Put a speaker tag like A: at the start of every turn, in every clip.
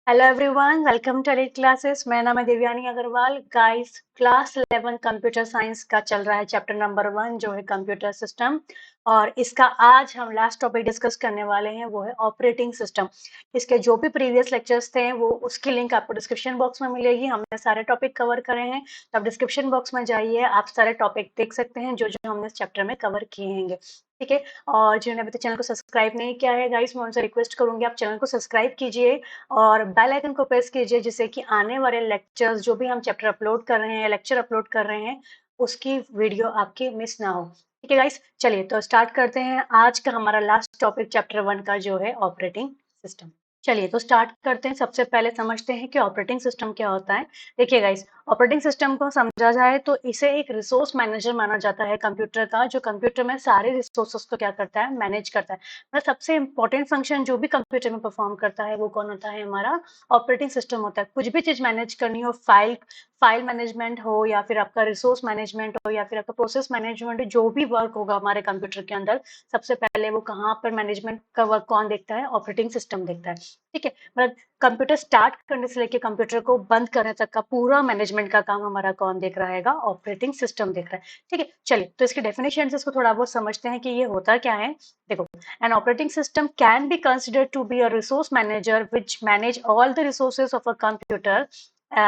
A: Hello everyone, welcome to Elite classes. मेरा नाम है Devyani Agarwal. Guys, class 11 computer science का चल रहा है चैप्टर नंबर 1 जो है कंप्यूटर सिस्टम। और इसका आज हम लास्ट टॉपिक डिस्कस करने वाले हैं, वो है ऑपरेटिंग सिस्टम। इसके जो भी प्रीवियस लेक्चर्स थे वो उसकी लिंक आपको डिस्क्रिप्शन बॉक्स में मिलेगी। हमने सारे टॉपिक कवर करे हैं, तो आप डिस्क्रिप्शन बॉक्स में जाइए, आप सारे टॉपिक देख सकते हैं जो जो हमने इस चैप्टर में कवर किए हैं। ठीक है। और जिन्होंने अभी तक चैनल को सब्सक्राइब नहीं किया है गाइस, मैं उनसे रिक्वेस्ट करूंगी आप चैनल को सब्सक्राइब कीजिए और बेल आइकन को प्रेस कीजिए, जिससे कि आने वाले लेक्चर्स जो भी हम चैप्टर अपलोड कर रहे हैं, लेक्चर अपलोड कर रहे हैं, उसकी वीडियो आपकी मिस ना हो। ठीक है गाइस, चलिए तो स्टार्ट करते हैं आज का हमारा लास्ट टॉपिक चैप्टर 1 का जो है ऑपरेटिंग सिस्टम। चलिए तो स्टार्ट करते हैं। सबसे पहले समझते हैं कि ऑपरेटिंग सिस्टम क्या होता है। देखिए गाइस, ऑपरेटिंग सिस्टम को समझा जाए तो इसे एक रिसोर्स मैनेजर माना जाता है कंप्यूटर का, जो कंप्यूटर में सारे रिसोर्सेस को क्या करता है, मैनेज करता है। मतलब सबसे इंपॉर्टेंट फंक्शन जो भी कंप्यूटर में परफॉर्म करता है वो कौन होता है, हमारा ऑपरेटिंग सिस्टम होता है। कुछ भी चीज मैनेज करनी हो, फाइल फाइल मैनेजमेंट हो या फिर आपका रिसोर्स मैनेजमेंट हो या फिर आपका प्रोसेस मैनेजमेंट, जो भी वर्क होगा हमारे कंप्यूटर के अंदर, सबसे पहले वो कहाँ पर मैनेजमेंट का वर्क कौन देखता है, ऑपरेटिंग सिस्टम देखता है। ठीक है। मतलब कंप्यूटर स्टार्ट करने से लेके कंप्यूटर को बंद करने तक का पूरा मैनेजमेंट का काम हमारा कौन देख रहा है, ऑपरेटिंग सिस्टम देख रहा है। ठीक है, चलिए तो इसकी डेफिनेशन इसको थोड़ा बहुत समझते हैं कि ये होता क्या है। देखो, an operating system can be considered to be a resource manager which manage all the resources of a computer,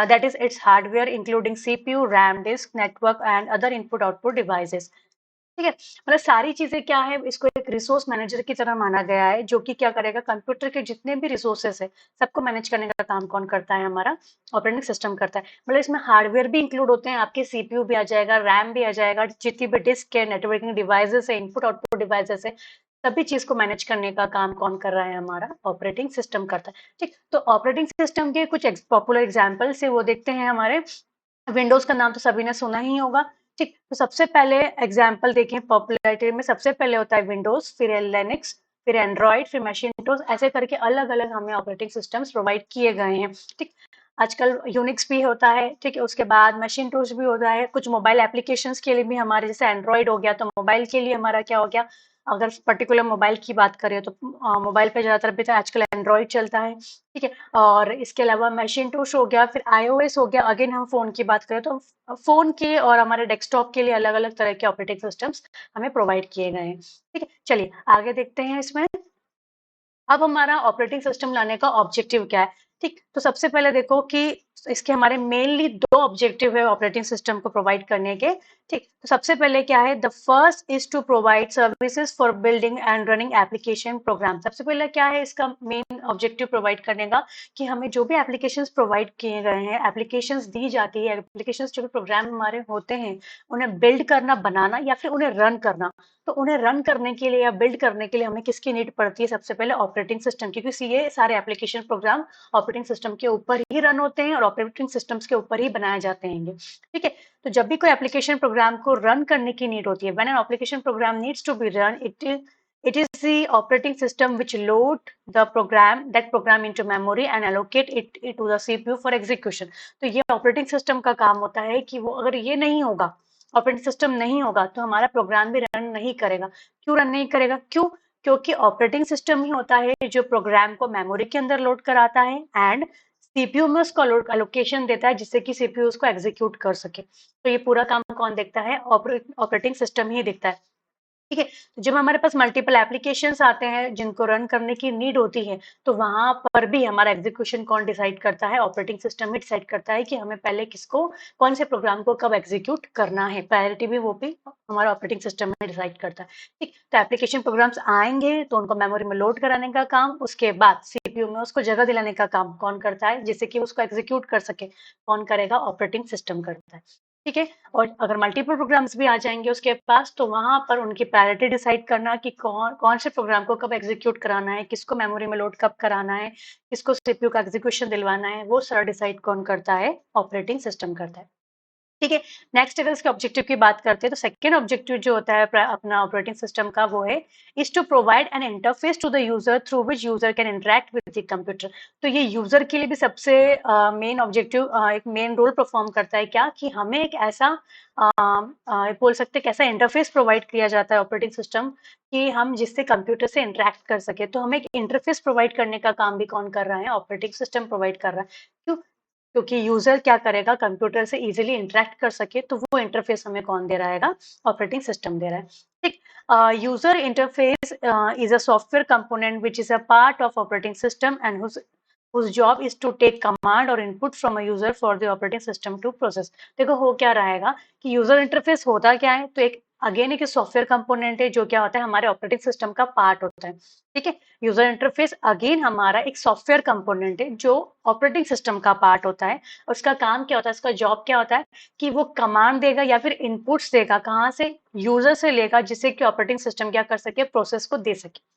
A: that is its hardware including CPU, RAM, disk, network and other input output devices। ठीक है। मतलब सारी चीजें क्या है, इसको एक resource manager की तरह माना गया है, जो कि क्या करेगा, कंप्यूटर के जितने भी रिसोर्सेस है सबको मैनेज करने का काम कौन करता है, हमारा ऑपरेटिंग सिस्टम करता है। मतलब इसमें हार्डवेयर भी इंक्लूड होते हैं, आपके सीपीयू भी आ जाएगा, रैम भी आ जाएगा, जितनी भी डिस्क है, नेटवर्किंग डिवाइसेस है, इनपुट आउटपुट डिवाइसेस है, सभी चीज को मैनेज करने का काम कौन कर रहा है, हमारा ऑपरेटिंग सिस्टम करता है। ठीक, तो ऑपरेटिंग सिस्टम के कुछ पॉपुलर एग्जाम्पल से वो देखते हैं हमारे। विंडोज का नाम तो सभी ने सुना ही होगा। ठीक, तो सबसे पहले एग्जाम्पल देखें पॉपुलैरिटी में, सबसे पहले होता है विंडोज, फिर है लिनक्स, फिर एंड्रॉइड, फिर मैकिन्टोश, ऐसे करके अलग अलग हमें ऑपरेटिंग सिस्टम्स प्रोवाइड किए गए हैं। ठीक, आजकल यूनिक्स भी होता है। ठीक है, उसके बाद मैकिन्टोश भी होता है। कुछ मोबाइल एप्लीकेशंस के लिए भी हमारे, जैसे एंड्रॉइड हो गया तो मोबाइल के लिए हमारा क्या हो गया, अगर पर्टिकुलर मोबाइल की बात करें तो मोबाइल पे ज्यादातर भी तो आजकल एंड्रॉइड चलता है। ठीक है, और इसके अलावा मैकिन्टोश हो गया, फिर आईओएस हो गया। अगेन हम फोन की बात करें तो फोन के और हमारे डेस्कटॉप के लिए अलग अलग तरह के ऑपरेटिंग सिस्टम्स हमें प्रोवाइड किए गए हैं। ठीक है, चलिए आगे देखते हैं इसमें। अब हमारा ऑपरेटिंग सिस्टम लाने का ऑब्जेक्टिव क्या है। ठीक, तो सबसे पहले देखो कि इसके हमारे मेनली दो ऑब्जेक्टिव है ऑपरेटिंग सिस्टम को प्रोवाइड करने के। ठीक, तो सबसे पहले क्या है, the first is to provide services for building and running application program. सबसे पहले क्या है इसका मेन ऑब्जेक्टिव प्रोवाइड करने का, कि हमें जो भी एप्लीकेशन प्रोवाइड किए गए हैं, एप्लीकेशन दी जाती है, एप्लीकेशन जो भी प्रोग्राम हमारे होते हैं, उन्हें बिल्ड करना, बनाना या फिर उन्हें रन करना। तो उन्हें रन करने के लिए या बिल्ड करने के लिए हमें किसकी नीड पड़ती है, सबसे पहले ऑपरेटिंग सिस्टम की, क्योंकि ये सारे एप्लीकेशन प्रोग्राम ऑपरेटिंग सिस्टम के ऊपर ही रन होते हैं और ऑपरेटिंग सिस्टम्स के ऊपर ही बनाए जाते हैं। ठीक है, तो जब भी कोई एप्लीकेशन प्रोग्राम को रन करने की नीड होती है, when an application program needs to be run, it is the operating system which load the program into memory and allocate it to the CPU for execution। तो ये operating system का काम होता है कि वो, अगर ये नहीं होगा, ऑपरेटिंग सिस्टम नहीं होगा, तो हमारा प्रोग्राम भी रन नहीं करेगा। क्यों रन नहीं करेगा, क्यों, क्योंकि ऑपरेटिंग सिस्टम ही होता है जो प्रोग्राम को मेमोरी के अंदर लोड कराता है एंड सीपीयू में उसको एलोकेशन देता है, जिससे कि सीपीयू उसको एग्जीक्यूट कर सके। तो ये पूरा काम कौन देखता है, ऑपरेटिंग सिस्टम ही देखता है। ठीक है, तो जब हमारे पास मल्टीपल एप्लीकेशंस आते हैं जिनको रन करने की नीड होती है, तो वहां पर भी हमारा एग्जीक्यूशन कौन डिसाइड करता है, ऑपरेटिंग सिस्टम ही डिसाइड करता है कि हमें पहले किसको, कौन से प्रोग्राम को कब एग्जीक्यूट करना है। प्रायोरिटी भी वो भी हमारा ऑपरेटिंग सिस्टम में डिसाइड करता है। ठीक, तो एप्लीकेशन प्रोग्राम्स आएंगे तो उनको मेमोरी में लोड कराने का काम, उसके बाद सीपीयू में उसको जगह दिलाने का काम कौन करता है, जिससे कि उसको एग्जीक्यूट कर सके, कौन करेगा, ऑपरेटिंग सिस्टम करता है। ठीक है, और अगर मल्टीपल प्रोग्राम्स भी आ जाएंगे उसके पास, तो वहां पर उनकी प्रायोरिटी डिसाइड करना कि कौन कौन से प्रोग्राम को कब एग्जीक्यूट कराना है, किसको मेमोरी में लोड कब कराना है, किसको सीपीयू का एग्जीक्यूशन दिलवाना है, वो सारा डिसाइड कौन करता है, ऑपरेटिंग सिस्टम करता है। ठीक है। नेक्स्ट अगर इसके ऑब्जेक्टिव की बात करते हैं तो सेकेंड ऑब्जेक्टिव जो होता है अपना ऑपरेटिंग सिस्टम का वो है is to provide an interface to the user through which user can interact with the computer. तो ये यूजर के लिए भी सबसे मेन ऑब्जेक्टिव एक मेन रोल परफॉर्म करता है क्या कि हमें एक ऐसा बोल सकते हैं कैसा इंटरफेस प्रोवाइड किया जाता है ऑपरेटिंग सिस्टम कि हम जिससे कंप्यूटर से इंटरेक्ट कर सके। तो हमें एक इंटरफेस प्रोवाइड करने का काम भी कौन कर रहा है? ऑपरेटिंग सिस्टम प्रोवाइड कर रहा है। क्यों? क्योंकि यूजर क्या करेगा कंप्यूटर से इजीली इंटरेक्ट कर सके तो वो इंटरफेस हमें कौन दे रहा है? ऑपरेटिंग सिस्टम दे रहा है। ठीक। User interface is a software component which is a part of operating system and whose job is to take command or input from a user for the operating system to process। देखो हो क्या रहेगा कि user interface होता क्या है? तो एक अगेन एक सॉफ्टवेयर कंपोनेंट है जो क्या होता है हमारे ऑपरेटिंग सिस्टम का पार्ट होता है। ठीक है। यूजर इंटरफेस अगेन हमारा एक सॉफ्टवेयर कंपोनेंट है जो ऑपरेटिंग सिस्टम का पार्ट होता है। उसका काम क्या होता है? उसका जॉब क्या होता है कि वो कमांड देगा या फिर इनपुट्स देगा। कहाँ से? यूजर से लेगा जिससे कि ऑपरेटिंग सिस्टम क्या कर सके? प्रोसेस को दे सके।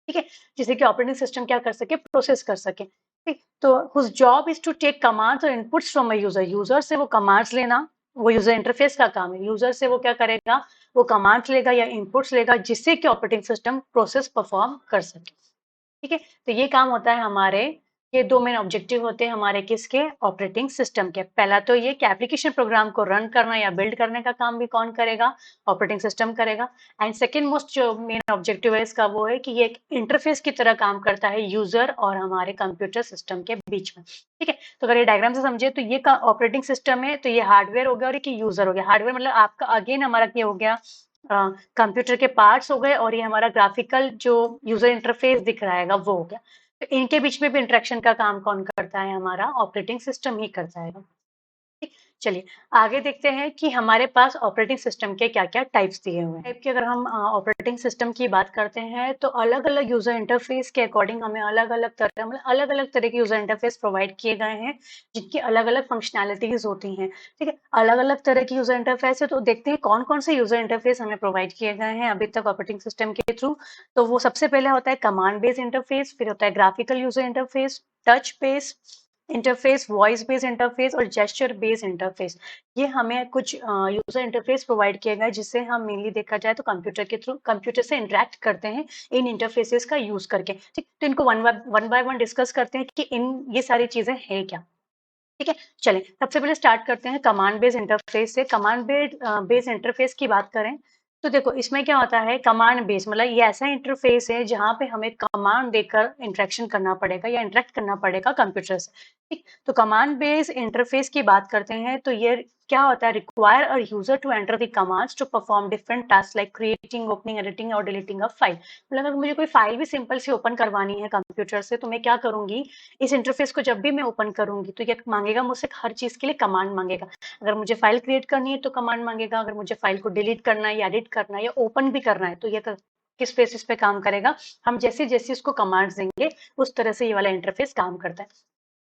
A: ठीक है। जिससे कि ऑपरेटिंग सिस्टम क्या कर सके? प्रोसेस कर सके। ठीक। तो whose job is to take commands और inputs from a user. User से वो कमांड्स लेना, वो यूजर इंटरफेस का काम है। यूजर से वो क्या करेगा? वो कमांड्स लेगा या इनपुट्स लेगा जिससे कि ऑपरेटिंग सिस्टम प्रोसेस परफॉर्म कर सके। ठीक है। तो ये काम होता है हमारे, ये दो मेन ऑब्जेक्टिव होते हैं हमारे किसके? ऑपरेटिंग सिस्टम के। पहला तो ये कि एप्लीकेशन प्रोग्राम को रन करना या बिल्ड करने का काम भी कौन करेगा? ऑपरेटिंग सिस्टम करेगा। एंड सेकेंड मोस्ट जो मेन ऑब्जेक्टिव है इसका वो है कि ये एक इंटरफेस की तरह काम करता है यूजर और हमारे कंप्यूटर सिस्टम के बीच में। ठीक है। तो अगर ये डायग्राम से समझे तो ये ऑपरेटिंग सिस्टम है, तो ये हार्डवेयर हो गया और ये यूजर हो गया। हार्डवेयर मतलब आपका अगेन हमारा क्या हो गया? कंप्यूटर के पार्ट्स हो गए और ये हमारा ग्राफिकल जो यूजर इंटरफेस दिख रहा है वो हो गया। तो इनके बीच में भी इंटरेक्शन का काम कौन करता है? हमारा ऑपरेटिंग सिस्टम ही करता है। ठीक। चलिए आगे देखते हैं कि हमारे पास ऑपरेटिंग सिस्टम के क्या-क्या टाइप्स दिए हुए हैं। टाइप की अगर हम ऑपरेटिंग सिस्टम की बात करते हैं तो अलग-अलग यूजर इंटरफेस के अकॉर्डिंग हमें अलग-अलग तरह मतलब अलग-अलग तरह के यूजर इंटरफेस प्रोवाइड किए गए हैं जिनकी अलग-अलग फंक्शनैलिटीज होती हैं। ठीक है। अलग-अलग तरह की यूजर इंटरफेस है तो देखते हैं कौन-कौन से यूजर इंटरफेस हमें प्रोवाइड किए गए हैं अभी तक ऑपरेटिंग सिस्टम के थ्रू। तो वो सबसे पहले होता है कमांड बेस्ड इंटरफेस, फिर होता है graphical user interface, touch based interface, voice based interface और जेस्चर बेस्ड इंटरफेस। ये हमें कुछ यूजर इंटरफेस प्रोवाइड किए गए जिससे हम मेनली देखा जाए तो कंप्यूटर के थ्रू कंप्यूटर से इंटरेक्ट करते हैं इन इंटरफेसेस का यूज करके। ठीक। तो इनको वन बाय वन डिस्कस करते हैं कि इन ये सारी चीजें हैं क्या। ठीक है। चलें सबसे पहले स्टार्ट करते हैं कमांड बेस्ड इंटरफेस से। कमांड बेस्ड इंटरफेस की बात करें तो देखो इसमें क्या होता है? कमांड बेस्ड मतलब ये ऐसा इंटरफेस है जहां पे हमें कमांड देकर इंटरेक्शन करना पड़ेगा या इंटरेक्ट करना पड़ेगा कंप्यूटर से। ठीक। तो कमांड बेस्ड इंटरफेस की बात करते हैं तो ये क्या होता है? Require a user to enter the commands to perform different task like creating, opening, editing और डिलीटिंग अ फाइल। मतलब अगर मुझे कोई फाइल भी सिंपल सी ओपन करवानी है कंप्यूटर से तो मैं क्या करूंगी? इस इंटरफेस को जब भी मैं ओपन करूंगी तो ये मांगेगा मुझसे हर चीज के लिए कमांड मांगेगा। अगर मुझे फाइल क्रिएट करनी है तो कमांड मांगेगा, अगर मुझे फाइल को डिलीट करना है या एडिट करना है या ओपन भी करना है तो ये किस बेसिस पे काम करेगा? हम जैसे जैसे उसको कमांड्स देंगे उस तरह से ये वाला इंटरफेस काम करता है।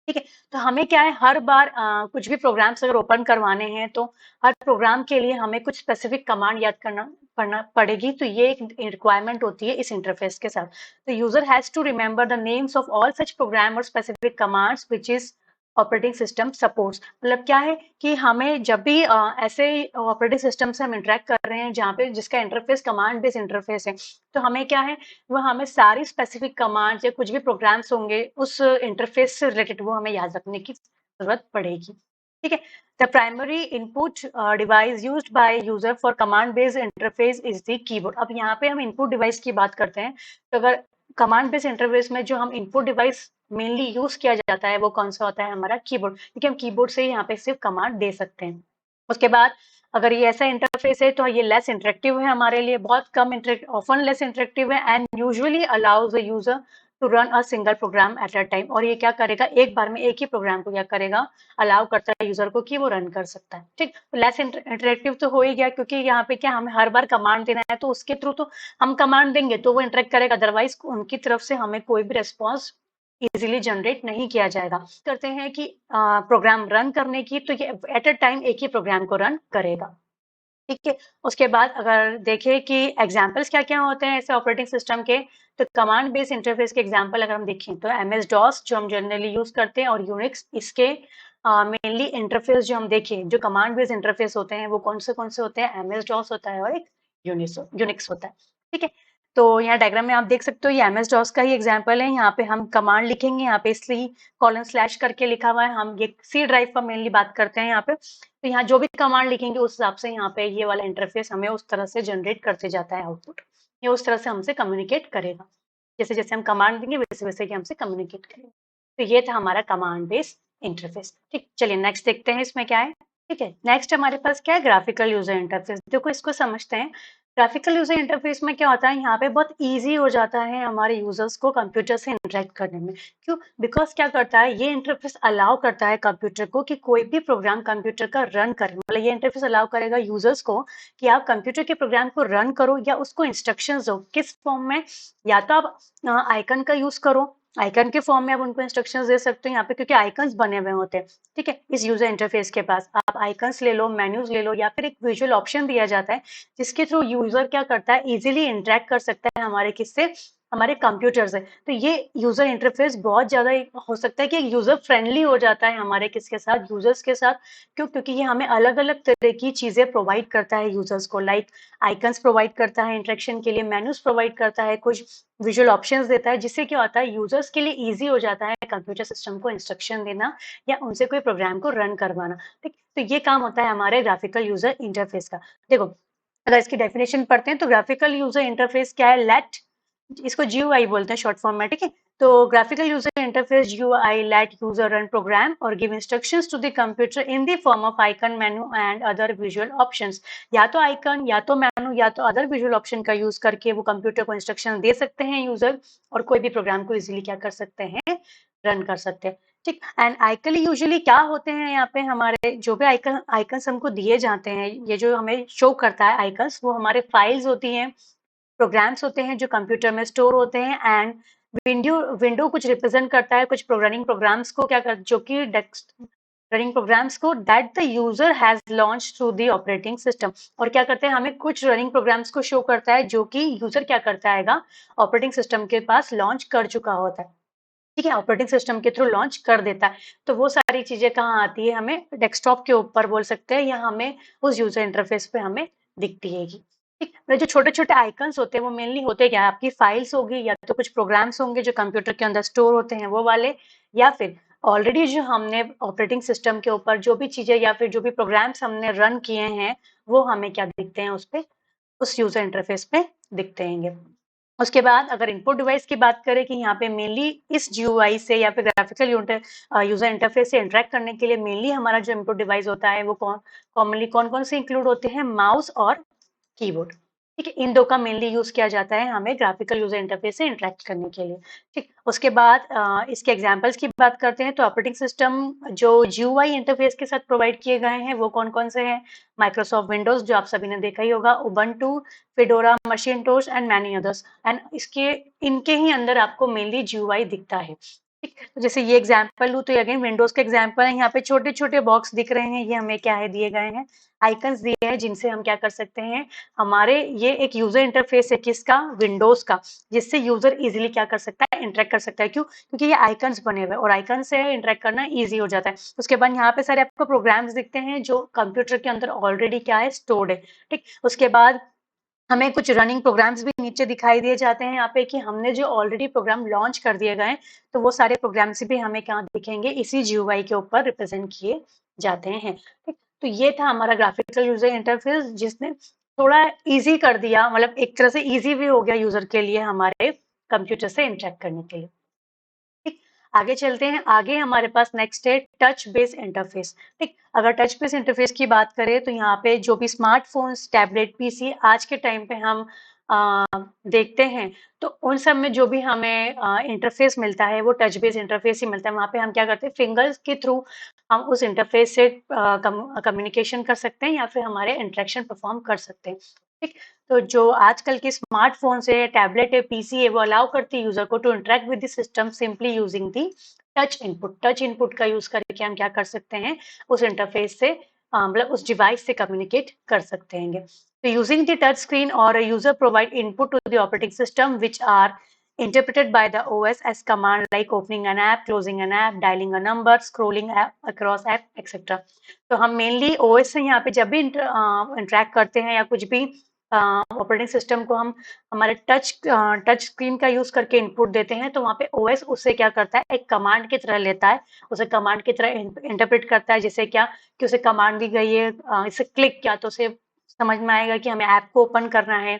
A: ठीक है। तो हमें क्या है हर बार कुछ भी प्रोग्राम्स अगर ओपन करवाने हैं तो हर प्रोग्राम के लिए हमें कुछ स्पेसिफिक कमांड याद करना पड़ना पड़ेगी। तो ये एक रिक्वायरमेंट होती है इस इंटरफेस के साथ। तो user has to remember the names of all such program और specific commands which is operating system supports. मतलब क्या है कि हमें जब भी ऐसे ऑपरेटिंग सिस्टम से हम इंटरेक्ट कर रहे हैं जहाँ पे जिसका इंटरफेस कमांड बेस्ड इंटरफेस है तो हमें क्या है वो हमें सारी स्पेसिफिक कमांड्स या कुछ भी प्रोग्राम्स होंगे उस इंटरफेस से रिलेटेड वो हमें याद रखने की जरूरत पड़ेगी। ठीक है। The primary input device used by user for command based interface is the keyboard. अब यहाँ पे हम इनपुट डिवाइस की बात करते हैं तो अगर कमांड बेस्ड इंटरफेस में जो हम इनपुट डिवाइस मेनली यूज किया जाता है वो कौन सा होता है? हमारा कीबोर्ड, क्योंकि हम कीबोर्ड से ही यहाँ पे सिर्फ कमांड दे सकते हैं। उसके बाद अगर ये ऐसा इंटरफेस है तो ये लेस इंटरेक्टिव है हमारे लिए, बहुत कम ऑफन लेस इंटरेक्टिव है and usually allows the user to run a single program at a time. और ये क्या करेगा? एक बार में एक ही प्रोग्राम को क्या करेगा? अलाउ करता है यूजर को कि वो रन कर सकता है। ठीक। लेस इंटरेक्टिव तो हो ही गया क्योंकि यहाँ पे क्या हमें हर बार कमांड देना है तो उसके थ्रू तो हम कमांड देंगे तो वो इंटरेक्ट करेगा, अदरवाइज उनकी तरफ से हमें कोई भी रिस्पॉन्स इजीली जनरेट नहीं किया जाएगा। करते हैं कि प्रोग्राम रन करने की तो ये एट अ टाइम एक ही प्रोग्राम को रन करेगा। ठीक है। उसके बाद अगर देखें कि एग्जाम्पल्स क्या-क्या होते हैं ऐसे ऑपरेटिंग सिस्टम के तो कमांड बेस्ड इंटरफेस के एग्जाम्पल अगर हम देखें तो एमएस डॉस जो हम जनरली यूज करते हैं और यूनिक्स इसके मेनली इंटरफेस जो हम देखें, जो कमांड बेस्ड इंटरफेस होते हैं वो कौन से होते हैं, MS DOS होता है और एक यूनिक्स होता है। ठीक है, तो यहाँ डायग्राम में आप देख सकते हो ये MS DOS का ही एग्जाम्पल है। यहाँ पे हम कमांड लिखेंगे, यहाँ पे C:/ करके लिखा हुआ है। हम ये C ड्राइव पर मेनली बात करते हैं यहाँ पे। तो यहाँ जो भी कमांड लिखेंगे उस हिसाब से यहाँ पे ये वाला इंटरफेस हमें उस तरह से जनरेट करते जाता है आउटपुट। ये उस तरह से हमसे कम्युनिकेट करेगा, जैसे जैसे हम कमांड देंगे वैसे वैसे ही हमसे कम्युनिकेट करेगा। तो ये था हमारा कमांड बेस्ड इंटरफेस। ठीक, चलिए नेक्स्ट देखते हैं इसमें क्या है। ठीक है, नेक्स्ट हमारे पास क्या है, ग्राफिकल यूजर इंटरफेस। देखो इसको समझते हैं। ग्राफिकल यूजर इंटरफेस में क्या होता है, यहाँ पे बहुत इजी हो जाता है हमारे यूजर्स को कंप्यूटर से इंटरेक्ट करने में। क्यों? बिकॉज क्या करता है, ये इंटरफेस अलाउ करता है कंप्यूटर को कि कोई भी प्रोग्राम कंप्यूटर का रन करे। मतलब ये इंटरफेस अलाउ करेगा यूजर्स को कि आप कंप्यूटर के प्रोग्राम को रन करो या उसको इंस्ट्रक्शंस दो। किस फॉर्म में? या तो आप आइकन का यूज करो, आइकन के फॉर्म में आप उनको इंस्ट्रक्शंस दे सकते हो यहाँ पे, क्योंकि आइकन्स बने हुए होते हैं। ठीक है, इस यूजर इंटरफेस के पास आप आइकन्स ले लो, मेन्यूज ले लो, या फिर एक विजुअल ऑप्शन दिया जाता है जिसके थ्रू यूजर क्या करता है, इजीली इंटरेक्ट कर सकता है हमारे किससे, हमारे कंप्यूटर से। तो ये यूजर इंटरफेस बहुत ज्यादा हो सकता है कि यूजर फ्रेंडली हो जाता है हमारे किसके साथ, यूजर्स के साथ। क्यों? क्योंकि ये हमें अलग अलग तरह की चीजें प्रोवाइड करता है यूजर्स को। लाइक आइकन्स प्रोवाइड करता है इंटरेक्शन के लिए, मेन्यूज प्रोवाइड करता है, कुछ विजुअल ऑप्शंस देता है, जिससे क्या होता है यूजर्स के लिए इजी हो जाता है कंप्यूटर सिस्टम को इंस्ट्रक्शन देना या उनसे कोई प्रोग्राम को रन करवाना। ठीक, तो ये काम होता है हमारे ग्राफिकल यूजर इंटरफेस का। देखो अगर इसकी डेफिनेशन पढ़ते हैं तो ग्राफिकल यूजर इंटरफेस क्या है, लेट, इसको GUI बोलते हैं शॉर्ट फॉर्म में। ठीक है, तो graphical user interface GUI let user run program और give instructions to the computer in the form of icon, menu and other visual options. या तो आइकन, या तो मेनू, या तो अदर विजुअल ऑप्शन का यूज करके वो कंप्यूटर को इंस्ट्रक्शन दे सकते हैं यूजर, और कोई भी प्रोग्राम को इजीली क्या कर सकते हैं, रन कर सकते हैं। ठीक, एंड आइकन यूजुअली क्या होते हैं, यहाँ पे हमारे जो भी आइकन्स हमको दिए जाते हैं, ये जो हमें शो करता है आइकन्स, वो हमारे फाइल्स होती हैं, प्रोग्राम्स होते हैं जो कंप्यूटर में स्टोर होते हैं। एंड विंडो कुछ रिप्रेजेंट करता है, कुछ रनिंग प्रोग्राम्स को क्या कर, जो कि रनिंग प्रोग्राम्स को that the user has launch through the operating system. और क्या करते हैं, हमें कुछ रनिंग प्रोग्राम्स को शो करता है जो कि यूजर क्या करता है, ऑपरेटिंग सिस्टम के पास लॉन्च कर चुका होता है। ठीक है, ऑपरेटिंग सिस्टम के थ्रू लॉन्च कर देता है। तो वो सारी चीजें कहाँ आती है, हमें डेस्कटॉप के ऊपर बोल सकते हैं, या हमें उस यूजर इंटरफेस पे हमें दिखती है। ठीक, जो छोटे छोटे आइकन्स होते हैं वो मेनली होते क्या है, आपकी फाइल्स होगी, या तो कुछ प्रोग्राम्स होंगे जो कंप्यूटर के अंदर स्टोर होते हैं वो वाले, या फिर ऑलरेडी जो हमने ऑपरेटिंग सिस्टम के ऊपर जो भी चीजें या फिर जो भी प्रोग्राम्स हमने रन किए हैं वो हमें क्या दिखते हैं, उस पे, उस यूजर इंटरफेस पे दिखते हैं। उसके बाद अगर इनपुट डिवाइस की बात करें कि यहाँ पे मेनली इस GUI से या फिर ग्राफिकल यूजर इंटरफेस से इंटरेक्ट करने के लिए मेनली हमारा जो इनपुट डिवाइस होता है वो कॉमनली कौन कौन से इंक्लूड होते हैं, माउस और कीबोर्ड। ठीक है, इन दो का मेनली यूज किया जाता है हमें ग्राफिकल यूजर इंटरफेस से इंटरेक्ट करने के लिए। ठीक, उसके बाद इसके एग्जांपल्स की बात करते हैं तो ऑपरेटिंग सिस्टम जो GUI इंटरफेस के साथ प्रोवाइड किए गए हैं वो कौन कौन से हैं, माइक्रोसॉफ्ट विंडोज जो आप सभी ने देखा ही होगा, Ubuntu, Fedora, Macintosh and many others. And इसके इनके ही अंदर आपको मेनली GUI दिखता है। ठीक, तो जैसे ये एग्जांपल लूँ तो अगेन विंडोज के एग्जांपल है, यहाँ पे छोटे छोटे बॉक्स दिख रहे हैं, ये हमें क्या है, दिए गए हैं आइकन्स दिए हैं जिनसे हम क्या कर सकते हैं, हमारे ये एक यूजर इंटरफेस है किसका, विंडोज का, जिससे यूजर इजीली क्या कर सकता है, इंटरेक्ट कर सकता है। क्यों? क्योंकि ये आइकन्स बने हुए हैं और आइकन से इंटरेक्ट करना इजी हो जाता है। उसके बाद यहाँ पे सारे आपको प्रोग्राम्स दिखते हैं जो कंप्यूटर के अंदर ऑलरेडी क्या है, स्टोर्ड है। ठीक, उसके बाद हमें कुछ रनिंग प्रोग्राम्स भी नीचे दिखाई दिए जाते हैं यहाँ पे कि हमने जो ऑलरेडी प्रोग्राम लॉन्च कर दिए गए, तो वो सारे प्रोग्राम्स भी हमें क्या दिखेंगे, इसी GUI के ऊपर रिप्रेजेंट किए जाते हैं। ठीक, तो ये था हमारा ग्राफिकल यूजर इंटरफेस जिसने थोड़ा इजी कर दिया, मतलब एक तरह से इजी भी हो गया यूजर के लिए हमारे कंप्यूटर से इंटरेक्ट करने के लिए। ठीक, आगे चलते हैं। आगे हमारे पास नेक्स्ट है टच बेस इंटरफेस। ठीक, अगर टच बेस इंटरफेस की बात करें तो यहाँ पे जो भी स्मार्टफोन्स, टैबलेट, PC आज के टाइम पे हम देखते हैं, तो उन सब में जो भी हमें इंटरफेस मिलता है वो टच बेस इंटरफेस ही मिलता है। वहाँ पे हम क्या करते हैं, फिंगर्स के थ्रू हम उस इंटरफेस से कम्युनिकेशन कर सकते हैं या फिर हमारे इंटरेक्शन परफॉर्म कर सकते हैं। ठीक, तो जो आजकल के स्मार्टफोन है, टैबलेट है, PC है, वो अलाउ करती है यूजर को to interact with the system simply using the touch input. Touch input का यूज करके हम क्या कर सकते हैं, उस इंटरफेस से मतलब उस डिवाइस से कम्युनिकेट कर सकते हैं। So using the touch screen or a user provide input to the operating system which are interpreted by the OS as command like opening an app, closing an app, dialing a number, scrolling app across app, etc. तो हम mainly OS से यहाँ पे जब भी interact करते हैं या कुछ भी ऑपरेटिंग सिस्टम को हम हमारे टच स्क्रीन का यूज करके इनपुट देते हैं, तो वहाँ पे OS उससे क्या करता है, एक कमांड की तरह लेता है, उसे कमांड की तरह इंटरप्रेट करता है, जिससे क्या कि उसे कमांड दी गई है, इसे क्लिक किया तो उसे समझ में आएगा कि हमें ऐप को ओपन करना है,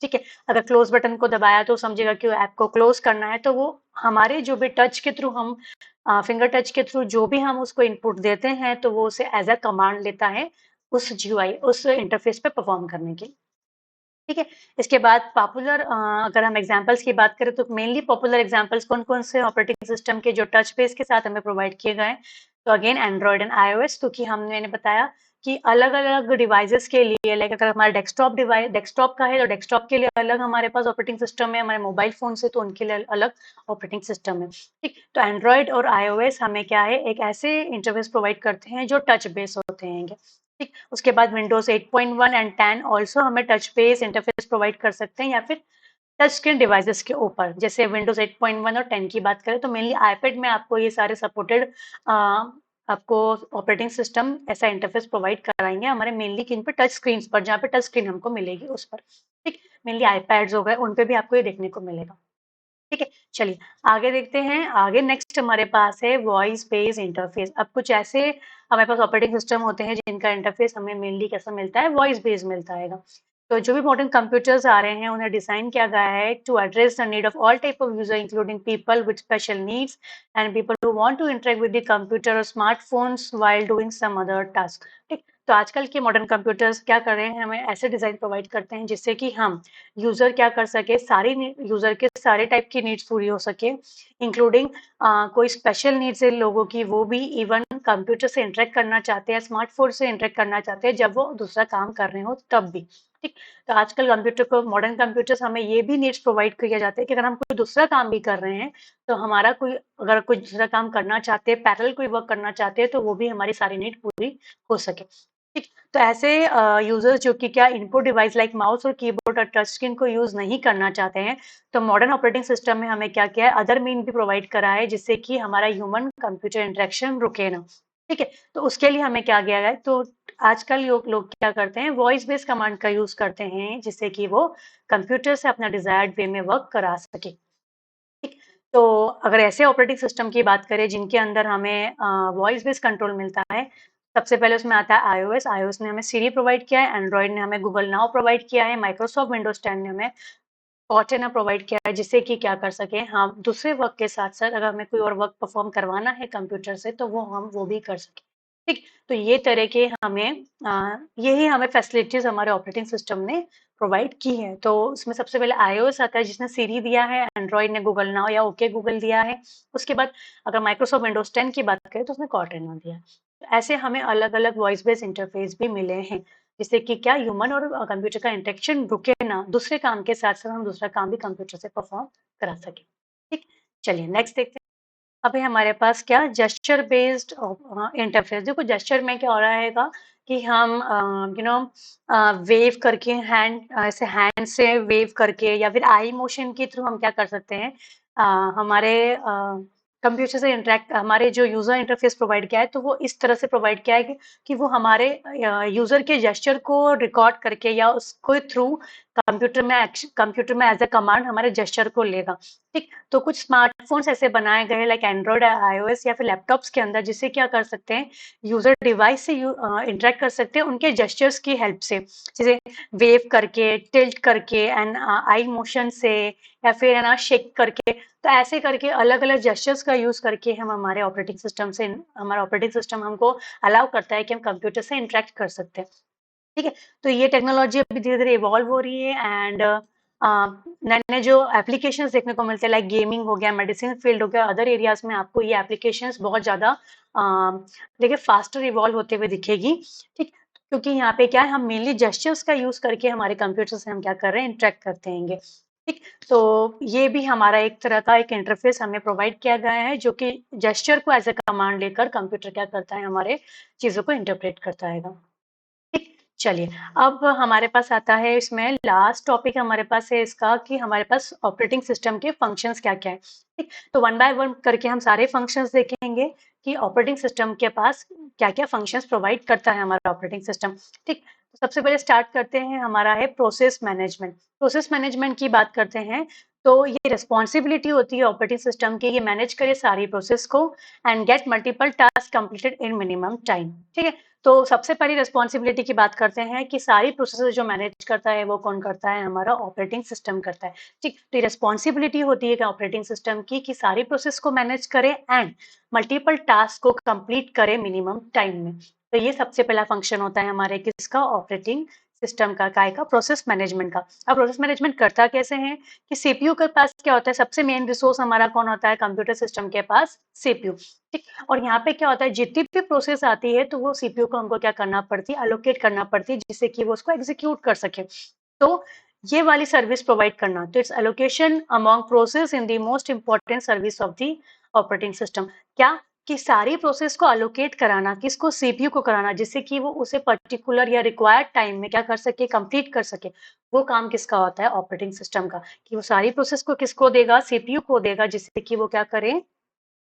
A: ठीक है। अगर क्लोज बटन को दबाया तो समझेगा कि ऐप को क्लोज करना है, तो वो हमारे जो भी टच के थ्रू हम फिंगर टच के थ्रू जो भी हम उसको इनपुट देते हैं, तो वो उसे एज अ कमांड लेता है उस GUI उस इंटरफेस पे परफॉर्म करने की, ठीक है। इसके बाद पॉपुलर अगर हम एग्जांपल्स की बात करें तो मेनली पॉपुलर एग्जांपल्स कौन-कौन से ऑपरेटिंग सिस्टम के जो टच बेस के साथ हमें प्रोवाइड किए गए हैं, तो अगेन एंड्रॉयड एंड iOS, क्योंकि मैंने बताया कि अलग-अलग डिवाइसेस के लिए, लाइक अगर हमारा डेस्कटॉप का है तो डेस्कटॉप के लिए अलग हमारे पास ऑपरेटिंग सिस्टम है, हमारे मोबाइल फोन से तो उनके लिए अलग ऑपरेटिंग सिस्टम है, ठीक। तो एंड्रॉयड और iOS हमें क्या है, एक ऐसे इंटरफेस प्रोवाइड करते हैं जो टच बेस होते हैं, ठीक। उसके बाद विंडोज 8.1 एंड 10 ऑल्सो हमें टच बेस इंटरफेस प्रोवाइड कर सकते हैं, या फिर टच स्क्रीन डिवाइसेस के ऊपर, जैसे विंडोज 8.1 और 10 की बात करें तो मेनली आईपैड में आपको ये सारे सपोर्टेड आपको ऑपरेटिंग सिस्टम ऐसा इंटरफेस प्रोवाइड कराएंगे हमारे मेनली किन पे, टच स्क्रीन पर, जहाँ पे टच स्क्रीन हमको मिलेगी उस पर, ठीक। मेनली आईपैड्स हो गए, उन पे भी आपको ये देखने को मिलेगा, ठीक है। चलिए आगे देखते हैं, आगे नेक्स्ट हमारे पास है वॉइस बेस्ड इंटरफेस। अब कुछ ऐसे हमारे पास ऑपरेटिंग सिस्टम होते हैं जिनका इंटरफेस हमें मेनली कैसा मिलता है, वॉइस बेस्ड मिलता है। तो जो भी मॉडर्न कंप्यूटर्स आ रहे हैं उन्हें डिजाइन किया गया है to address the need of all type of user including people with special needs and people who want to interact with the computer और smartphones while doing some other task, ठीक। तो आजकल के मॉडर्न कंप्यूटर्स क्या कर रहे हैं, हमें ऐसे डिजाइन प्रोवाइड करते हैं जिससे कि हम यूजर क्या कर सके, सारी यूजर के सारे टाइप की नीड्स पूरी हो सके, इंक्लूडिंग कोई स्पेशल नीड्स है लोगों की, वो भी इवन कंप्यूटर से इंटरेक्ट करना चाहते हैं, स्मार्टफोन से इंटरेक्ट करना चाहते हैं जब वो दूसरा काम कर रहे हो तब भी, ठीक। तो आजकल कंप्यूटर को, मॉडर्न कंप्यूटर्स हमें ये भी नीड्स प्रोवाइड किया जाते हैं कि अगर हम कोई दूसरा काम भी कर रहे हैं, तो हमारा कोई अगर कोई दूसरा काम करना चाहते हैं, पैरेलल कोई वर्क करना चाहते हैं, तो वो भी हमारी सारी नीड पूरी हो सके, ठीक। तो ऐसे यूजर्स जो कि क्या इनपुट डिवाइस लाइक माउस और कीबोर्ड और टच स्क्रीन को यूज नहीं करना चाहते हैं, तो मॉडर्न ऑपरेटिंग सिस्टम में हमें क्या किया है, अदर मीन भी प्रोवाइड करा है जिससे कि हमारा ह्यूमन कंप्यूटर इंटरेक्शन रुके ना, ठीक है। तो उसके लिए हमें क्या किया है, तो आजकल लोग क्या करते हैं, वॉइस बेस्ड कमांड का यूज करते हैं जिससे कि वो कंप्यूटर से अपना डिजायर्ड वे में वर्क करा सके, ठीक। तो अगर ऐसे ऑपरेटिंग सिस्टम की बात करें जिनके अंदर हमें वॉइस बेस्ड कंट्रोल मिलता है, सबसे पहले उसमें आता है iOS ने हमें सीरी प्रोवाइड किया है, एंड्रॉइड ने हमें गूगल नाउ प्रोवाइड किया है, माइक्रोसॉफ्ट विंडोज 10 ने हमें कॉर्टेना प्रोवाइड किया है, जिससे कि क्या कर सके हम दूसरे वर्क के साथ साथ अगर हमें कोई और वर्क परफॉर्म करवाना है कंप्यूटर से, तो वो भी कर सके, ठीक। तो ये तरह के यही हमें फैसिलिटीज हमारे ऑपरेटिंग सिस्टम ने प्रोवाइड की है। तो उसमें सबसे पहले iOS आता है जिसने सीरी दिया है, एंड्रॉइड ने गूगल नाउ या ओके गूगल दिया है, उसके बाद अगर माइक्रोसॉफ्ट विंडोज 10 की बात करें तो उसने कॉर्टेना दिया है। तो ऐसे हमें अलग अलग वॉइस बेस्ड इंटरफेस भी मिले हैं जिससे कि क्या ह्यूमन और कंप्यूटर का इंटरेक्शन रुके ना, दूसरे काम के साथ साथ हम दूसरा काम भी कंप्यूटर से परफॉर्म करा सके, ठीक। चलिए नेक्स्ट देखते हैं। अभी हमारे पास क्या जेस्चर बेस्ड इंटरफेस, देखो जेस्चर में क्या हो रहा है कि हम वेव करके ऐसे हैंड से वेव करके या फिर आई मोशन के थ्रू हम क्या कर सकते हैं, हमारे कंप्यूटर से इंटरेक्ट, हमारे जो यूजर इंटरफेस प्रोवाइड किया है तो वो इस तरह से प्रोवाइड किया है कि वो हमारे यूजर के जेस्चर को रिकॉर्ड करके या उसको थ्रू कंप्यूटर में एज अ कमांड हमारे जेस्चर को लेगा, ठीक। तो कुछ स्मार्टफोन्स ऐसे बनाए गए लाइक एंड्रॉइड, iOS या फिर लैपटॉप्स के अंदर, जिससे क्या कर सकते हैं, यूजर डिवाइस से इंटरेक्ट कर सकते हैं उनके जेस्चर्स की हेल्प से, जैसे वेव करके, टिल्ट करके एंड आई मोशन से, या फिर है ना शेक करके। तो ऐसे करके अलग अलग जेस्चर्स का यूज करके हम हमारा ऑपरेटिंग सिस्टम हमको अलाउ करता है कि हम कंप्यूटर से इंटरेक्ट कर सकते हैं, ठीक है। तो ये टेक्नोलॉजी अभी धीरे धीरे इवॉल्व हो रही है एंड नए नए जो एप्लीकेशंस देखने को मिलते हैं लाइक गेमिंग हो गया, मेडिसिन फील्ड हो गया, अदर एरियाज में आपको ये एप्लीकेशंस बहुत ज्यादा देखिए फास्टर इवॉल्व होते हुए दिखेगी, ठीक। क्योंकि यहाँ पे क्या है, हम मेनली जेस्चर्स का यूज करके हमारे कंप्यूटर से हम क्या कर रहे हैं, इंटरेक्ट करते हैं, ठीक। तो ये भी हमारा एक तरह का एक इंटरफेस हमें प्रोवाइड किया गया है जो कि जेस्चर को एज ए कमांड लेकर कंप्यूटर क्या करता है, हमारे चीजों को इंटरप्रेट करता है, ठीक। चलिए, अब हमारे पास आता है इसमें लास्ट टॉपिक हमारे पास है इसका कि हमारे पास ऑपरेटिंग सिस्टम के फंक्शंस क्या-क्या हैं, ठीक? तो वन बाय वन करके हम सारे फंक्शंस देखेंगे कि ऑपरेटिंग सिस्टम के पास क्या-क्या फंक्शंस प्रोवाइड करता है हमारा ऑपरेटिंग सिस्टम, ठीक? तो सबसे पहले स्टार्ट करते हैं हमारा है प्रोसेस मैनेजमेंट। प्रोसेस मैनेजमेंट की बात करते हैं, तो ये रिस्पॉन्सिबिलिटी होती है ऑपरेटिंग सिस्टम की, ये मैनेज करे सारी प्रोसेस को and get multiple task completed in minimum time, ठीक है? तो सबसे पहली रिस्पॉन्सिबिलिटी की बात करते हैं कि सारी प्रोसेस जो मैनेज करता है वो कौन करता है, हमारा ऑपरेटिंग सिस्टम करता है, ठीक? तो रिस्पॉन्सिबिलिटी होती है ऑपरेटिंग सिस्टम की कि सारी प्रोसेस को मैनेज करे एंड मल्टीपल टास्क को कंप्लीट करे मिनिमम टाइम में। तो ये सबसे पहला फंक्शन होता है हमारे किसका, ऑपरेटिंग सिस्टम का, काय का, प्रोसेस मैनेजमेंट का। अब प्रोसेस मैनेजमेंट करता कैसे है कि सीपीयू के पास क्या होता है, सबसे मेन रिसोर्स हमारा कौन होता है कंप्यूटर सिस्टम के पास, सीपीयू, ठीक? और यहाँ पे क्या होता है, जितनी भी प्रोसेस आती है तो वो सीपीयू को हमको क्या करना पड़ती है, एलोकेट करना पड़ती है जिससे कि वो उसको एग्जीक्यूट कर सके। तो ये वाली सर्विस प्रोवाइड करना, तो it's allocation among process in the most important service of the operating system. क्या कि सारी प्रोसेस को एलोकेट कराना, किसको, सीपीयू को कराना, जिससे कि वो उसे पर्टिकुलर या रिक्वायर्ड टाइम में क्या कर सके, कंप्लीट कर सके। वो काम किसका होता है, ऑपरेटिंग सिस्टम का, कि वो सारी प्रोसेस को किसको देगा, सीपीयू को देगा, जिससे कि वो क्या करे,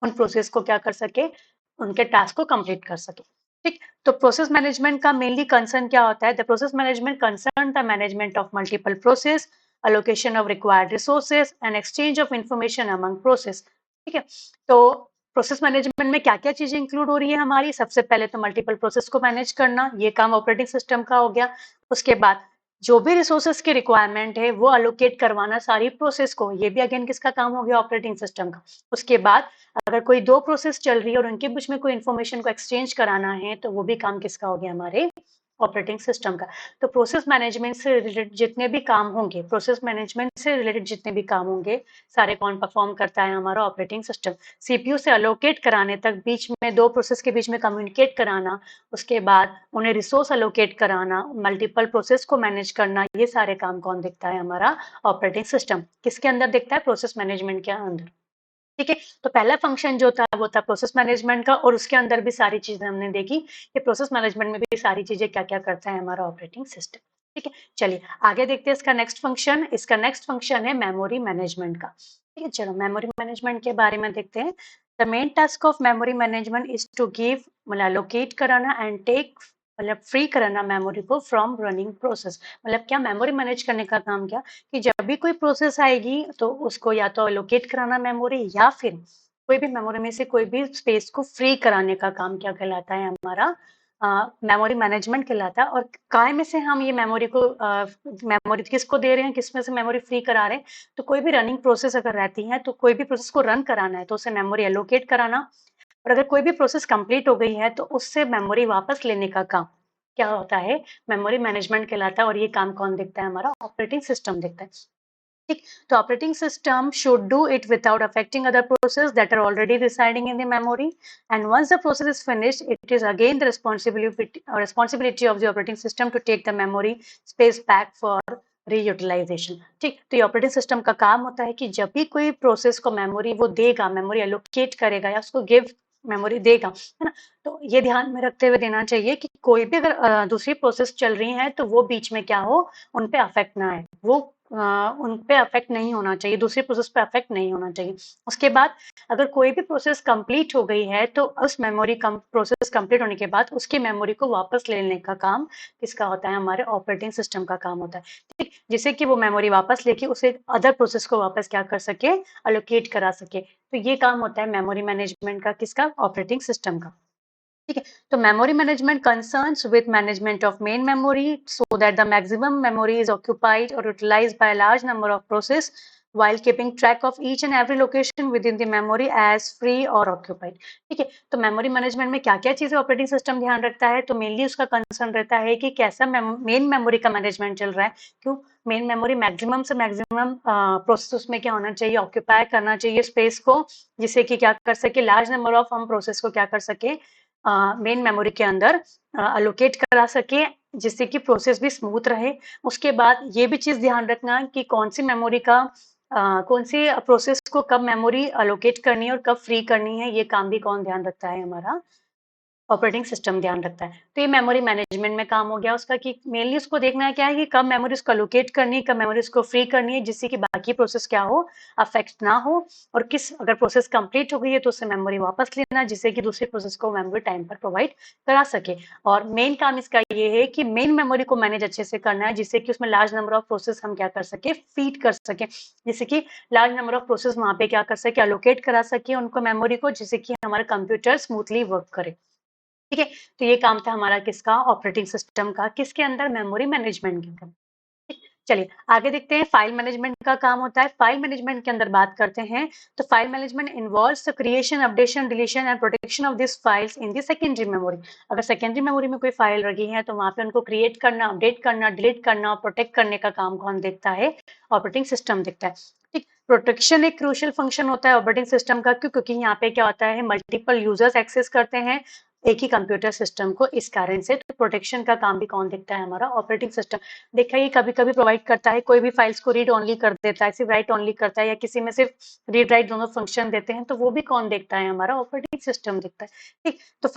A: उन प्रोसेस को क्या कर सके, उनके टास्क को कंप्लीट कर सके, ठीक? तो प्रोसेस मैनेजमेंट का मेनली कंसर्न क्या होता है, the process management concern the management of multiple process, allocation of required resources and exchange of information among process, ठीक है? तो प्रोसेस मैनेजमेंट में क्या-क्या चीजें इंक्लूड हो रही है हमारी, सबसे पहले तो मल्टीपल प्रोसेस को मैनेज करना, ये काम ऑपरेटिंग सिस्टम का हो गया। उसके बाद जो भी रिसोर्सेस की रिक्वायरमेंट है वो अलोकेट करवाना सारी प्रोसेस को, ये भी अगेन किसका काम हो गया, ऑपरेटिंग सिस्टम का। उसके बाद अगर कोई दो प्रोसेस चल रही है और उनके बीच में कोई इन्फॉर्मेशन को एक्सचेंज कराना है तो वो भी काम किसका हो गया, हमारे ऑपरेटिंग सिस्टम का। तो प्रोसेस मैनेजमेंट से रिलेटेड जितने भी काम होंगे, प्रोसेस मैनेजमेंट से रिलेटेड जितने भी काम होंगे, सारे कौन परफॉर्म करता है, हमारा ऑपरेटिंग सिस्टम। सीपीयू से अलोकेट कराने तक, बीच में दो प्रोसेस के बीच में कम्युनिकेट कराना, उसके बाद उन्हें रिसोर्स अलोकेट कराना, मल्टीपल प्रोसेस को मैनेज करना, ये सारे काम कौन देखता है, हमारा ऑपरेटिंग सिस्टम। किसके अंदर देखता है, प्रोसेस मैनेजमेंट के अंदर, ठीक है? तो पहला फंक्शन जो था वो था प्रोसेस मैनेजमेंट का, और उसके अंदर भी सारी चीजें हमने देखी कि प्रोसेस मैनेजमेंट में भी सारी चीजें क्या-क्या करता है हमारा ऑपरेटिंग सिस्टम, ठीक है? चलिए आगे देखते हैं इसका नेक्स्ट फंक्शन। इसका नेक्स्ट फंक्शन है मेमोरी मैनेजमेंट का, ठीक है? चलो मेमोरी मैनेजमेंट के बारे में देखते हैं। The main task of memory management is to give, मतलब एलोकेट कराना एंड टेक, मतलब फ्री कराना मेमोरी को फ्रॉम रनिंग प्रोसेस। मतलब क्या, मेमोरी मैनेज करने का काम क्या कि जब भी कोई प्रोसेस आएगी तो उसको या तो एलोकेट कराना मेमोरी, या फिर कोई भी मेमोरी में से कोई भी स्पेस को फ्री कराने का काम क्या कहलाता है, हमारा मेमोरी मैनेजमेंट कहलाता है। और काय में से हम ये मेमोरी को मेमोरी किसको दे रहे हैं, किसमें से मेमोरी फ्री करा रहे हैं, तो कोई भी रनिंग प्रोसेस अगर रहती है तो कोई भी प्रोसेस को रन कराना है तो उसे मेमोरी एलोकेट कराना, और अगर कोई भी प्रोसेस कंप्लीट हो गई है तो उससे मेमोरी वापस लेने का काम क्या होता है, मेमोरी मैनेजमेंट कहलाता है। और ये काम कौन देखता है, हमारा ऑपरेटिंग सिस्टम देखता है, ठीक? तो operating system should do it without affecting other process that are already residing in the memory, and once the process is finished it is again the responsibility of the operating system to take the memory space back for reutilisation, ठीक? तो ये operating system का काम होता है कि जब भी कोई प्रोसेस को मेमोरी वो देगा, मेमोरी एलोकेट करेगा या उसको गिव मेमोरी देगा, है ना? तो ये ध्यान में रखते हुए देना चाहिए कि कोई भी अगर दूसरी प्रोसेस चल रही है तो वो बीच में क्या हो, उन पे अफेक्ट ना आए, वो उन पे अफेक्ट नहीं होना चाहिए, दूसरी प्रोसेस पे अफेक्ट नहीं होना चाहिए। उसके बाद अगर कोई भी प्रोसेस कंप्लीट हो गई है तो उस मेमोरी प्रोसेस कंप्लीट होने के बाद उसकी मेमोरी को वापस लेने का काम किसका होता है, हमारे ऑपरेटिंग सिस्टम का काम होता है, ठीक? जिससे कि वो मेमोरी वापस लेके उसे अदर प्रोसेस को वापस क्या कर सके, अलोकेट करा सके। तो ये काम होता है मेमोरी मैनेजमेंट का, किसका, ऑपरेटिंग सिस्टम का, ठीक है? तो memory management concerns with management of main memory so that the maximum memory is occupied और utilised by large number of process while keeping track of each and every location within the memory as free or occupied, ठीक है? तो memory management में क्या-क्या चीजें operating system ध्यान रखता है, तो मेनली उसका कंसर्न रहता है कि कैसा मेन मेमोरी का मैनेजमेंट चल रहा है। क्यों, मेन मेमोरी मैक्सिमम से मैक्सिमम प्रोसेस में क्या होना चाहिए, ऑक्यूपाई करना चाहिए स्पेस को, जिससे कि क्या कर सके, लार्ज नंबर ऑफ हम प्रोसेस को क्या कर सके, मेन मेमोरी के अंदर अलोकेट करा सके, जिससे कि प्रोसेस भी स्मूथ रहे। उसके बाद ये भी चीज ध्यान रखना कि कौन सी मेमोरी का कौन सी प्रोसेस को कब मेमोरी अलोकेट करनी है और कब फ्री करनी है, ये काम भी कौन ध्यान रखता है, हमारा ऑपरेटिंग सिस्टम ध्यान रखता है। तो ये मेमोरी मैनेजमेंट में काम हो गया उसका कि मेनली उसको देखना है क्या है कि कब मेमोरी उसको एलोकेट करनी है, कब मेमोरी उसको फ्री करनी है, जिससे कि बाकी प्रोसेस क्या हो, अफेक्ट ना हो, और किस अगर प्रोसेस कंप्लीट हो गई है तो उससे मेमोरी वापस लेना, जिससे कि दूसरे प्रोसेस को मेमोरी टाइम पर प्रोवाइड करा सके। और मेन काम इसका ये है कि मेन मेमोरी को मैनेज अच्छे से करना है, जिससे कि उसमें लार्ज नंबर ऑफ प्रोसेस हम क्या कर सके, फीड कर सके, जिससे कि लार्ज नंबर ऑफ प्रोसेस वहां पे क्या कर सके, एलोकेट करा सके उनको मेमोरी को, जिससे कि हमारा कंप्यूटर स्मूथली वर्क करे। ठीक है, तो ये काम था हमारा किसका, ऑपरेटिंग सिस्टम का, किसके अंदर, मेमोरी मैनेजमेंट के अंदर। ठीक, चलिए आगे देखते हैं फाइल मैनेजमेंट का काम होता है। फाइल मैनेजमेंट के अंदर बात करते हैं तो file management involves the creation, updation, deletion and protection of this files in the secondary memory. अगर सेकेंडरी मेमोरी में कोई फाइल लगी है तो वहां पे उनको क्रिएट करना, अपडेट करना, डिलीट करना और प्रोटेक्ट करने का काम कौन देखता है, ऑपरेटिंग सिस्टम देखता है। ठीक, प्रोटेक्शन एक क्रूशियल फंक्शन होता है ऑपरेटिंग सिस्टम का, क्यों, क्योंकि यहाँ पे क्या होता है, मल्टीपल यूजर्स एक्सेस करते हैं एक ही कंप्यूटर सिस्टम को, इस कारण से तो प्रोटेक्शन का काम भी कौन देखता है, हमारा ऑपरेटिंग सिस्टम। देखा, ये कभी कभी प्रोवाइड करता है, कोई भी फाइल्स को रीड ओनली कर देता है, सिर्फ राइट ओनली करता है, या किसी में सिर्फ रीड राइट दोनों फंक्शन देते हैं, तो वो भी कौन देखता है, हमारा ऑपरेटिंग सिस्टम देखता है। ठीक, तो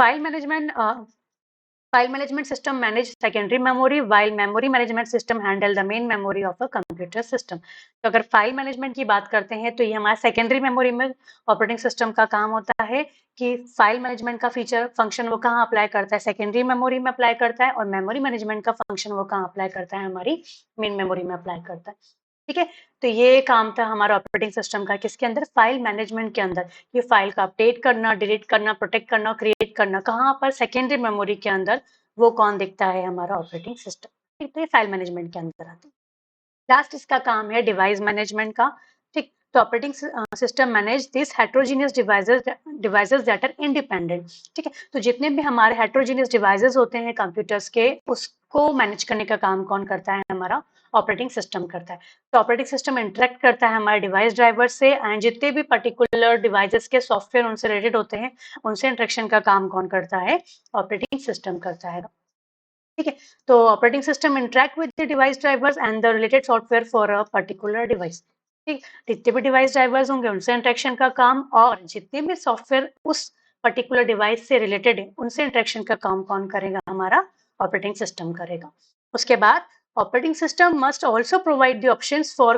A: File management system manage secondary memory while memory management system handle the main memory of a computer system। तो अगर फाइल मैनेजमेंट की बात करते हैं तो ये हमारा सेकेंडरी मेमोरी में ऑपरेटिंग सिस्टम का काम होता है कि फाइल मैनेजमेंट का फीचर फंक्शन वो कहाँ अप्लाई करता है, सेकेंडरी मेमोरी में अप्लाई करता है, और मेमोरी मैनेजमेंट का फंक्शन वो कहाँ अप्लाई करता है, हमारी मेन मेमोरी में अप्लाई करता है। ठीक है, तो ये काम था हमारा ऑपरेटिंग सिस्टम का, किसके अंदर, फाइल मैनेजमेंट के अंदर। ये फाइल का अपडेट करना, डिलीट करना, प्रोटेक्ट करना, क्रिएट करना, कहाँ पर, सेकेंडरी मेमोरी के अंदर, वो कौन देखता है, हमारा ऑपरेटिंग सिस्टम। ठीक, तो ये फाइल मैनेजमेंट के अंदर आते हैं। लास्ट इसका काम है डिवाइस मैनेजमेंट का। ठीक, तो operating system manage this heterogeneous devices that are independent. ठीक है, तो जितने भी हमारे हेट्रोजीनियस डिवाइसेस होते हैं कंप्यूटर्स के, उसको मैनेज करने का काम कौन करता है, हमारा ऑपरेटिंग सिस्टम करता है। तो ऑपरेटिंग सिस्टम इंटरेक्ट करता है हमारे डिवाइस ड्राइवर से, एंड जितने भी पर्टिकुलर डिवाइसेस के सॉफ्टवेयर उनसे रिलेटेड होते हैं, उनसे इंटरेक्शन का काम कौन करता है, ऑपरेटिंग सिस्टम करता है। ठीक है, तो operating system interact with the device drivers and the related software for a particular device. ठीक, जितने भी डिवाइस ड्राइवर्स होंगे उनसे इंटरेक्शन का काम, और जितने भी सॉफ्टवेयर उस पर्टिकुलर डिवाइस से रिलेटेड है उनसे इंटरेक्शन का काम कौन करेगा, हमारा ऑपरेटिंग सिस्टम करेगा। उसके बाद operating system must also provide the options for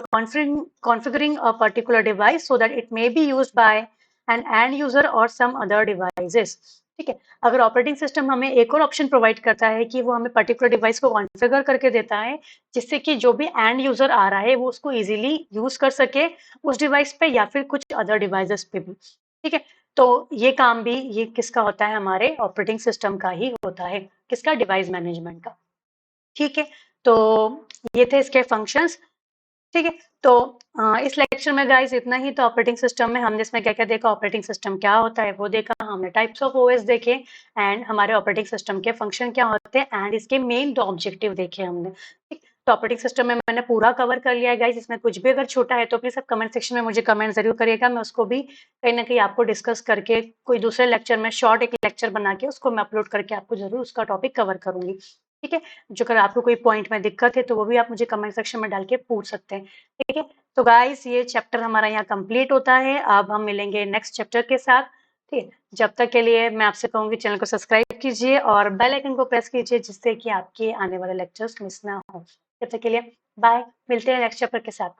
A: configuring a particular device so that it may be used by an end user or some other devices। ठीक है, अगर ऑपरेटिंग सिस्टम हमें एक और ऑप्शन प्रोवाइड करता है कि वो हमें पर्टिकुलर डिवाइस को कॉन्फ़िगर करके देता है, जिससे कि जो भी एंड यूजर आ रहा है वो उसको इजीली यूज कर सके उस डिवाइस पे या फिर कुछ अदर डिवाइसेस पे भी। ठीक है, तो ये काम भी ये किसका होता है, हमारे ऑपरेटिंग सिस्टम का ही होता है, किसका, डिवाइस मैनेजमेंट का। ठीक है, तो ये थे इसके फंक्शंस। ठीक है, तो इस लेक्चर में गाइस इतना ही। तो ऑपरेटिंग सिस्टम में हमने इसमें क्या क्या देखा, ऑपरेटिंग सिस्टम क्या होता है वो देखा, हमने टाइप्स ऑफ ओएस देखे, एंड हमारे ऑपरेटिंग सिस्टम के फंक्शन क्या होते हैं, एंड इसके मेन दो ऑब्जेक्टिव देखे हमने। ठीक, तो ऑपरेटिंग सिस्टम में मैंने पूरा कवर कर लिया है गाइस, इसमें कुछ भी अगर छोटा है तो प्लीज सब कमेंट सेक्शन में मुझे कमेंट जरूर करिएगा, मैं उसको भी कहीं ना कहीं आपको डिस्कस करके कोई दूसरे लेक्चर में शॉर्ट एक लेक्चर बना के उसको मैं अपलोड करके आपको जरूर उसका टॉपिक कवर करूंगी। ठीक है, जो अगर आपको कोई पॉइंट में दिक्कत है तो वो भी आप मुझे कमेंट सेक्शन में डाल के पूछ सकते हैं। ठीक है, तो गाइस ये चैप्टर हमारा यहाँ कंप्लीट होता है, अब हम मिलेंगे नेक्स्ट चैप्टर के साथ। ठीक है, जब तक के लिए मैं आपसे कहूंगी चैनल को सब्सक्राइब कीजिए और बेल आइकन को प्रेस कीजिए, जिससे कि आपके आने वाले लेक्चर्स मिस ना हो। तब तक के लिए बाय, मिलते हैं नेक्स्ट चैप्टर के साथ।